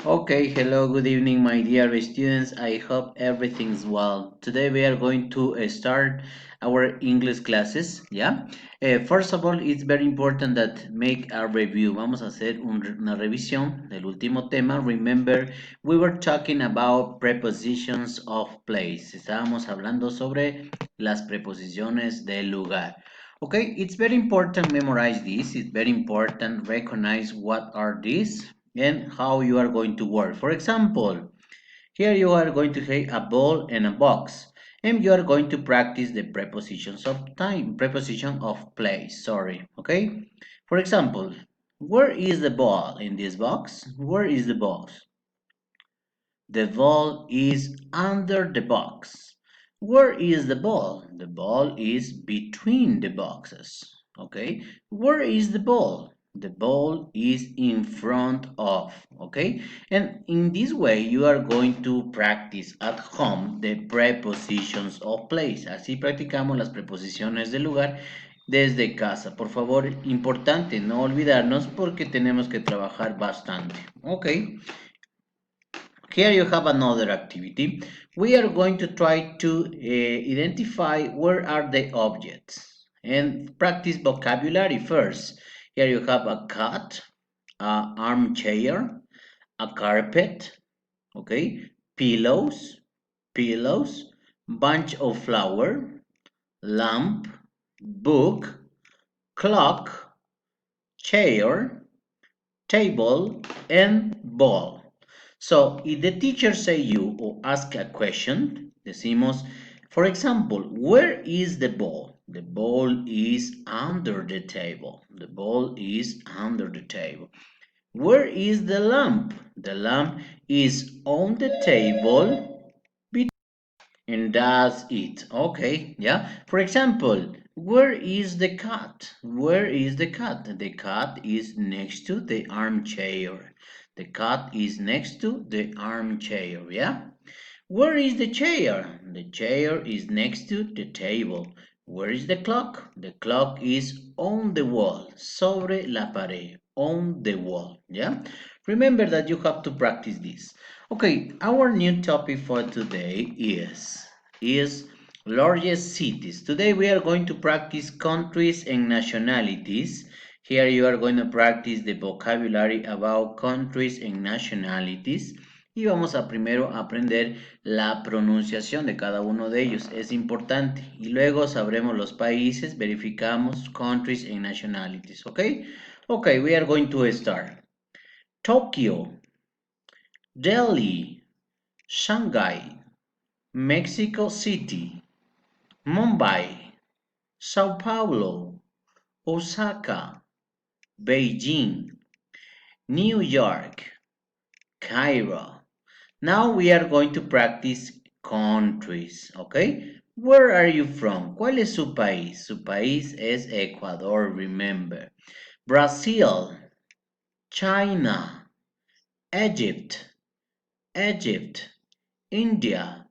Okay, hello, good evening, my dear students. I hope everything's well. Today we are going to start our English classes. Yeah. First of all, it's very important that make a review. Vamos a hacer una revisión del último tema. Remember, we were talking about prepositions of place. Estábamos hablando sobre las preposiciones del lugar. Okay, it's very important memorize this. It's very important recognize what are these and how you are going to work. For example, here you are going to have a ball and a box, and you are going to practice the prepositions of time, preposition of place, sorry, okay? For example, where is the ball in this box? Where is the box? The ball is under the box. Where is the ball? The ball is between the boxes. Okay. Where is the ball? The ball is in front of. Okay. And in this way you are going to practice at home the prepositions of place. Así practicamos las preposiciones del lugar desde casa. Por favor, importante no olvidarnos porque tenemos que trabajar bastante. Ok. Here you have another activity. We are going to try to identify where are the objects and practice vocabulary first. Here you have a cat, a armchair, a carpet, okay, pillows, bunch of flower, lamp, book, clock, chair, table, and ball. So, if the teacher say you or ask a question, decimos, for example, where is the ball? The ball is under the table. The ball is under the table. Where is the lamp? The lamp is on the table and that's it. Okay, yeah. For example, where is the cat? Where is the cat? The cat is next to the armchair. The cat is next to the armchair, yeah? Where is the chair? The chair is next to the table. Where is the clock? The clock is on the wall, sobre la pared, on the wall, yeah? Remember that you have to practice this. Okay, our new topic for today is largest cities. Today we are going to practice countries and nationalities. Here you are going to practice the vocabulary about countries and nationalities. Y vamos a primero aprender la pronunciación de cada uno de ellos. Es importante. Y luego sabremos los países, verificamos countries and nationalities. ¿Ok? Ok, we are going to start. Tokyo, Delhi, Shanghai, Mexico City, Mumbai, Sao Paulo, Osaka, Beijing, New York, Cairo. Now we are going to practice countries, okay? Where are you from? ¿Cuál es su país? Su país es Ecuador, remember. Brazil, China, Egypt, India,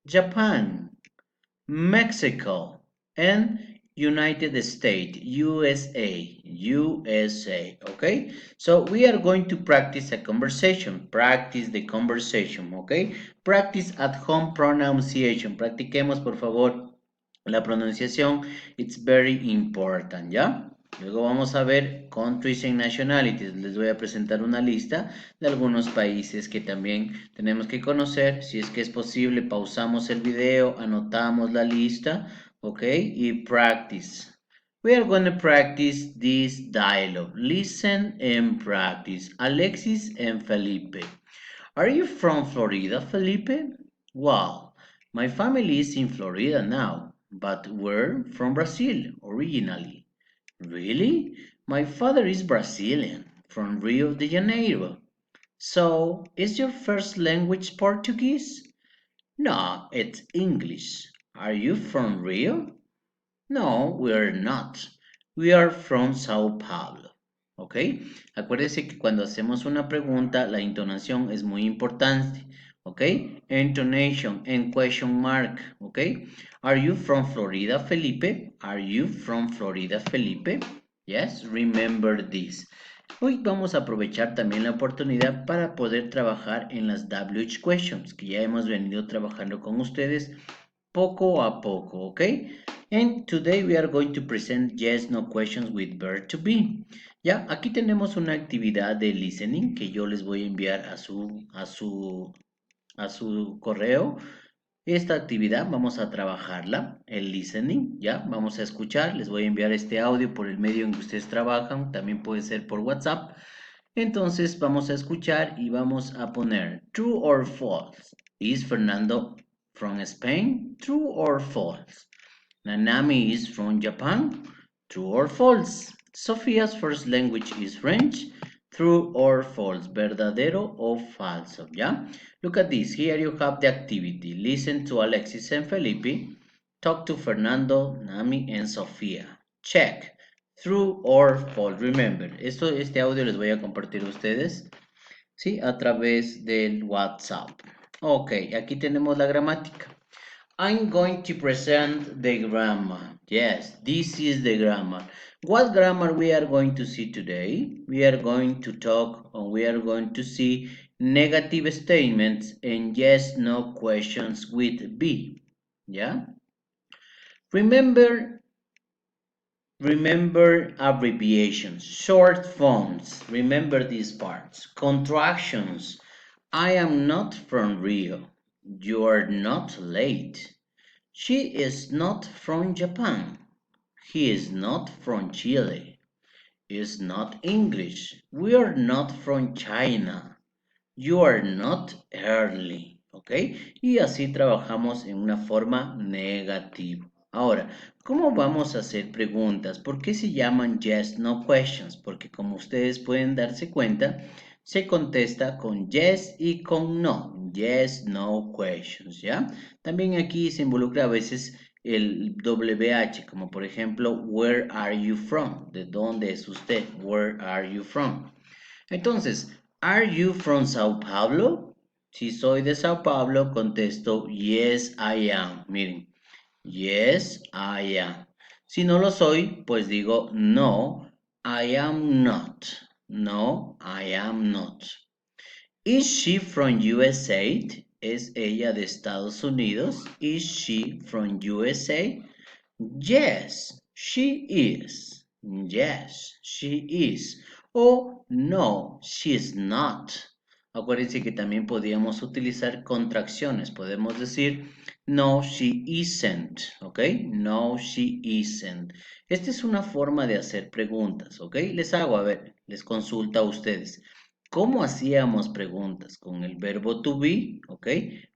Japan, Mexico, and United States, USA, okay? So we are going to practice a conversation, practice the conversation, okay? Practice at home pronunciation, practiquemos por favor la pronunciación, it's very important, ¿ya? Luego vamos a ver countries and nationalities. Les voy a presentar una lista de algunos países que también tenemos que conocer. Si es que es posible, pausamos el video, anotamos la lista, ¿ok? Y practice. We are going to practice this dialogue. Listen and practice. Alexis and Felipe. Are you from Florida, Felipe? Wow, my family is in Florida now, but we're from Brazil originally. Really? My father is Brazilian, from Rio de Janeiro. So, is your first language Portuguese? No, it's English. Are you from Rio? No, we're not. We are from Sao Paulo. ¿Ok? Acuérdese que cuando hacemos una pregunta, la entonación es muy importante. ¿Ok? Intonation and question mark. ¿Ok? Are you from Florida, Felipe? Are you from Florida, Felipe? Yes, remember this. Hoy vamos a aprovechar también la oportunidad para poder trabajar en las WH questions que ya hemos venido trabajando con ustedes poco a poco, ¿ok? And today we are going to present yes no questions with verb to be. Ya, aquí tenemos una actividad de listening que yo les voy a enviar a su correo. Esta actividad vamos a trabajarla, el listening, ¿ya? Vamos a escuchar, les voy a enviar este audio por el medio en que ustedes trabajan, también puede ser por WhatsApp. Entonces vamos a escuchar y vamos a poner true or false. Is Fernando from Spain? True or false? Nanami is from Japan? True or false? Sophia's first language is French? True or false? ¿Verdadero o falso? ¿Ya? Look at this. Here you have the activity. Listen to Alexis and Felipe. Talk to Fernando, Nami, and Sofía. Check. True or false. Remember, este audio les voy a compartir a ustedes, ¿sí? A través del WhatsApp. Ok, aquí tenemos la gramática. I'm going to present the grammar. Yes, this is the grammar. What grammar we are going to see today? We are going to talk or we are going to see negative statements and yes, no questions with be. Yeah? Remember abbreviations, short forms. Remember these parts. Contractions. I am not from Rio. You are not late. She is not from Japan. He is not from Chile. Is not English. We are not from China. You are not early. ¿Ok? Y así trabajamos en una forma negativa. Ahora, ¿cómo vamos a hacer preguntas? ¿Por qué se llaman yes, no questions? Porque como ustedes pueden darse cuenta, se contesta con yes y con no. Yes, no questions, ¿ya? También aquí se involucra a veces el WH, como por ejemplo, where are you from? ¿De dónde es usted? Where are you from? Entonces, are you from Sao Paulo? Si soy de Sao Paulo, contesto yes, I am. Miren, yes, I am. Si no lo soy, pues digo no, I am not. No, I am not. Is she from USA? ¿Es ella de Estados Unidos? Is she from USA? Yes, she is. Yes, she is. O no, she is not. Acuérdense que también podíamos utilizar contracciones. Podemos decir no, she isn't. ¿Ok? No, she isn't. Esta es una forma de hacer preguntas. ¿Ok? Les hago, a ver, les consulto a ustedes. ¿Cómo hacíamos preguntas? Con el verbo to be. ¿Ok?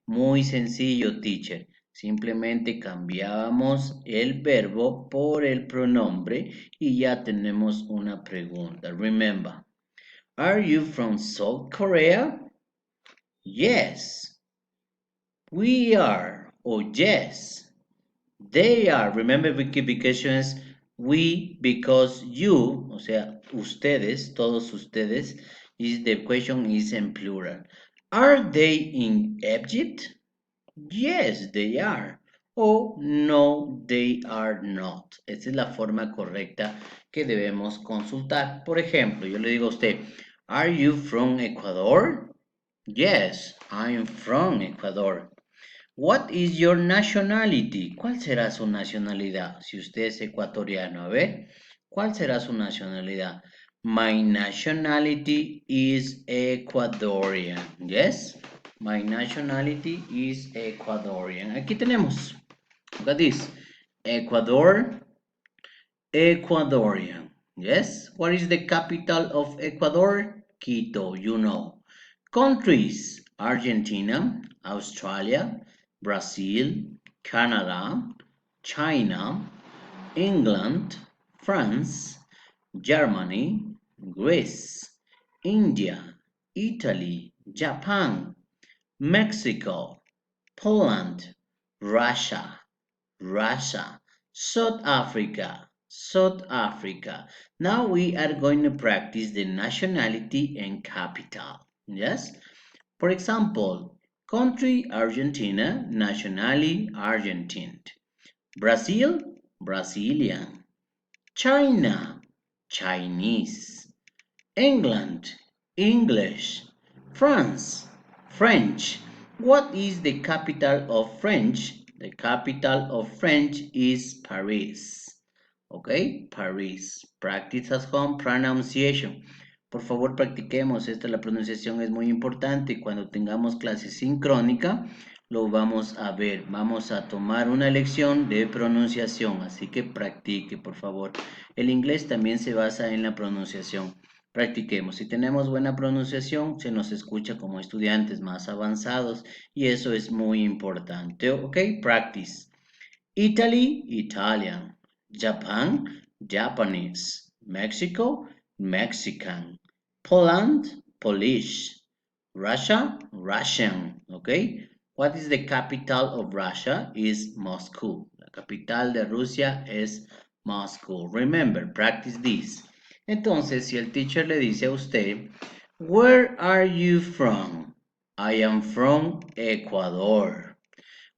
Muy sencillo, teacher. Simplemente cambiábamos el verbo por el pronombre y ya tenemos una pregunta. Remember, are you from South Korea? Yes, we are. Or yes, they are. Remember, because we, because you, o sea, ustedes, todos ustedes, is the question is in plural. Are they in Egypt? Yes, they are. O no, they are not. Esa es la forma correcta que debemos consultar. Por ejemplo, yo le digo a usted, ¿Are you from Ecuador? Yes, I'm from Ecuador. What is your nationality? ¿Cuál será su nacionalidad? Si usted es ecuatoriano, a ver, ¿cuál será su nacionalidad? My nationality is Ecuadorian. Yes, my nationality is Ecuadorian. Aquí tenemos, look at this, Ecuador, Ecuadorian. Yes, what is the capital of Ecuador? Quito, you know. Countries, Argentina, Australia, Brazil, Canada, China, England, France, Germany, Greece, India, Italy, Japan, Mexico, Poland, Russia, South Africa, South Africa. Now we are going to practice the nationality and capital. Yes? For example, country Argentina, nationality Argentine. Brazil, Brazilian. China, Chinese. England, English, France, French. What is the capital of French? The capital of French is Paris. Okay, Paris. Practice at home pronunciation. Por favor, practiquemos. La pronunciación es muy importante y cuando tengamos clase sincrónica lo vamos a ver. Vamos a tomar una lección de pronunciación, así que practique, por favor. El inglés también se basa en la pronunciación. Practiquemos. Si tenemos buena pronunciación, se nos escucha como estudiantes más avanzados y eso es muy importante. Ok, practice. Italy, Italian. Japan, Japanese. Mexico, Mexican. Poland, Polish. Russia, Russian. Okay. What is the capital of Russia? Is Moscow. La capital de Rusia es Moscow. Remember, practice this. Entonces, si el teacher le dice a usted, Where are you from? I am from Ecuador.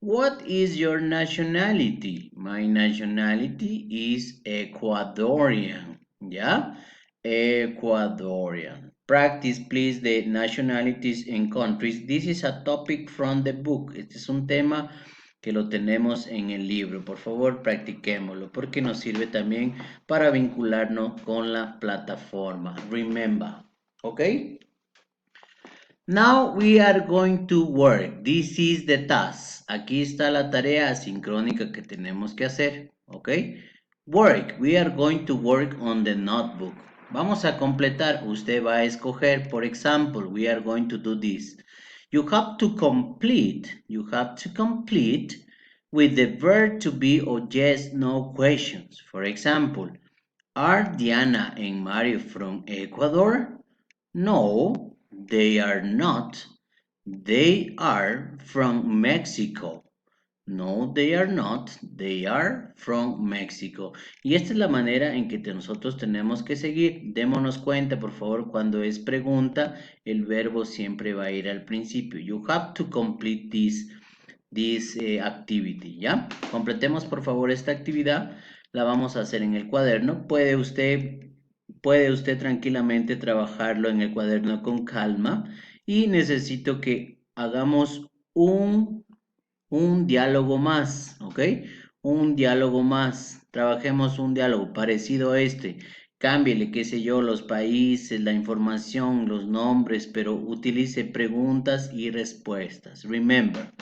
What is your nationality? My nationality is Ecuadorian. ¿Ya? Ecuadorian. Practice, please, the nationalities and countries. This is a topic from the book. Este es un tema que lo tenemos en el libro. Por favor, practiquémoslo porque nos sirve también para vincularnos con la plataforma. Remember. ¿Ok? Now we are going to work. This is the task. Aquí está la tarea asincrónica que tenemos que hacer. ¿Ok? Work. We are going to work on the notebook. Vamos a completar. Usted va a escoger. For example, we are going to do this. You have to complete. You have to complete with the verb to be or yes, no questions. For example, are Diana and Mario from Ecuador? No, they are not. They are from Mexico. No, they are not. They are from Mexico. Y esta es la manera en que nosotros tenemos que seguir. Démonos cuenta, por favor, cuando es pregunta, el verbo siempre va a ir al principio. You have to complete this activity, ¿ya? Completemos, por favor, esta actividad. La vamos a hacer en el cuaderno. Puede usted tranquilamente trabajarlo en el cuaderno con calma y necesito que hagamos un diálogo más, ¿ok? Un diálogo más. Trabajemos un diálogo parecido a este. Cámbiele, qué sé yo, los países, la información, los nombres, pero utilice preguntas y respuestas. Remember,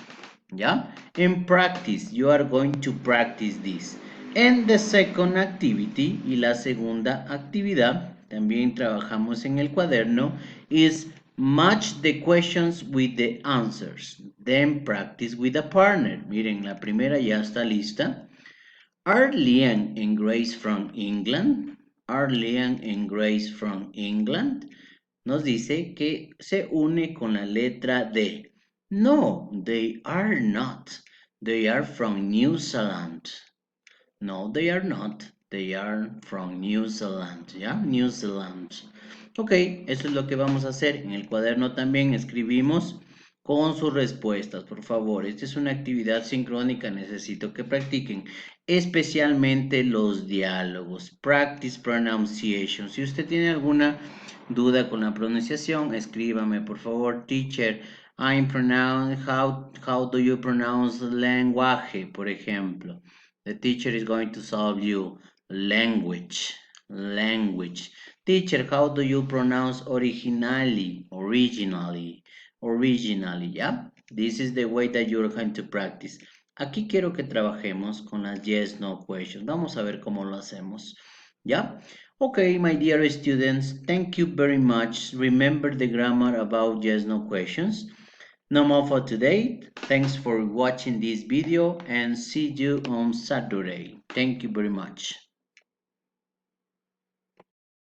¿ya? In practice, you are going to practice this. And the second activity, y la segunda actividad, también trabajamos en el cuaderno, is match the questions with the answers. Then practice with a partner. Miren, la primera ya está lista. Are Liam and Grace from England? Are Liam and Grace from England? Nos dice que se une con la letra D. No, they are not. They are from New Zealand. No, they are not. They are from New Zealand. ¿Ya? New Zealand. Ok, eso es lo que vamos a hacer. En el cuaderno también escribimos con sus respuestas, por favor. Esta es una actividad sincrónica. Necesito que practiquen especialmente los diálogos. Practice pronunciation. Si usted tiene alguna duda con la pronunciación, escríbame, por favor. Teacher, how do you pronounce lenguaje, por ejemplo? The teacher is going to solve you language. Teacher, how do you pronounce originally? Yeah? This is the way that you're going to practice. Aquí quiero que trabajemos con las yes, no questions. Vamos a ver cómo lo hacemos. ¿Ya? Okay, my dear students, thank you very much. Remember the grammar about yes, no questions. No more for today. Thanks for watching this video and see you on Saturday. Thank you very much.